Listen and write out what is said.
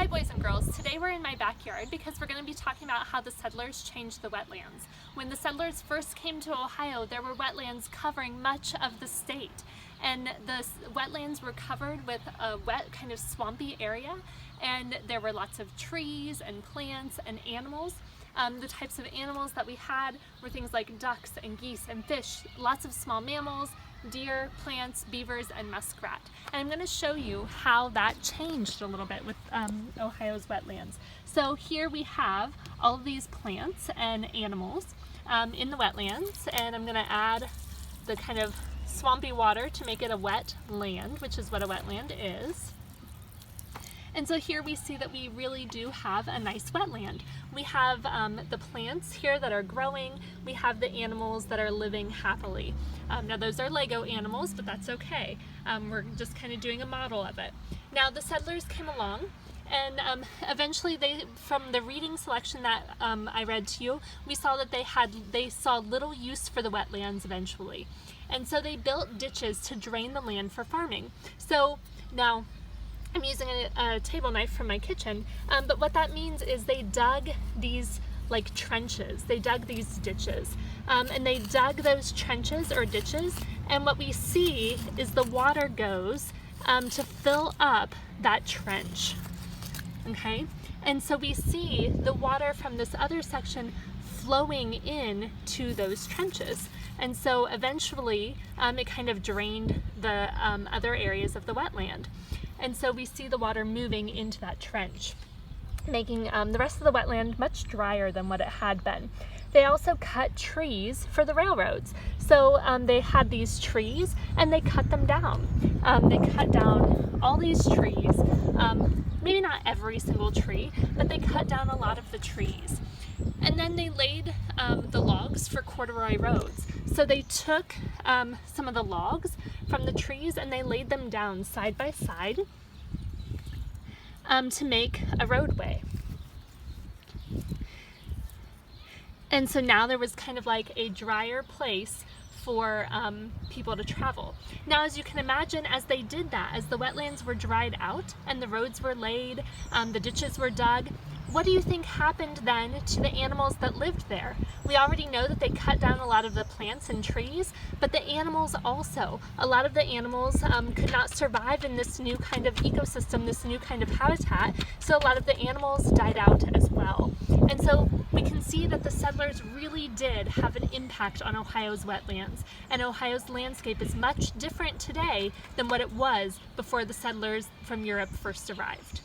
Hi boys and girls, today we're in my backyard because we're going to be talking about how the settlers changed the wetlands. When the settlers first came to Ohio, there were wetlands covering much of the state, and the wetlands were covered with a wet kind of swampy area, and there were lots of trees and plants and animals. The types of animals that we had were things like ducks and geese and fish, lots of small mammals, deer, plants, beavers, and muskrat. And I'm going to show you how that changed a little bit with Ohio's wetlands. So here we have all of these plants and animals in the wetlands, and I'm going to add the kind of swampy water to make it a wet land, which is what a wetland is. And so here we see that we really do have a nice wetland. We have the plants here that are growing. We have the animals that are living happily. Now those are Lego animals, but that's okay. We're just kind of doing a model of it. Now the settlers came along, and eventually from the reading selection that I read to you, we saw that they saw little use for the wetlands eventually. And so they built ditches to drain the land for farming. So now, I'm using a table knife from my kitchen, but what that means is they dug these like trenches. They dug these ditches, and they dug those trenches or ditches, and what we see is the water goes to fill up that trench, okay? And so we see the water from this other section flowing in to those trenches. And so eventually it kind of drained the other areas of the wetland. And so we see the water moving into that trench, making the rest of the wetland much drier than what it had been. They also cut trees for the railroads. So they had these trees and they cut them down. They cut down all these trees, maybe not every single tree, but they cut down a lot of the trees. And then they laid the logs for corduroy roads. So they took some of the logs from the trees and they laid them down side by side to make a roadway. And so now there was kind of like a drier place for people to travel. Now, as you can imagine, as they did that, as the wetlands were dried out and the roads were laid, the ditches were dug, what do you think happened then to the animals that lived there? We already know that they cut down a lot of the plants and trees, but the animals also. A lot of the animals could not survive in this new kind of ecosystem, this new kind of habitat, so a lot of the animals died out as well. And so we can see that the settlers really did have an impact on Ohio's wetlands, and Ohio's landscape is much different today than what it was before the settlers from Europe first arrived.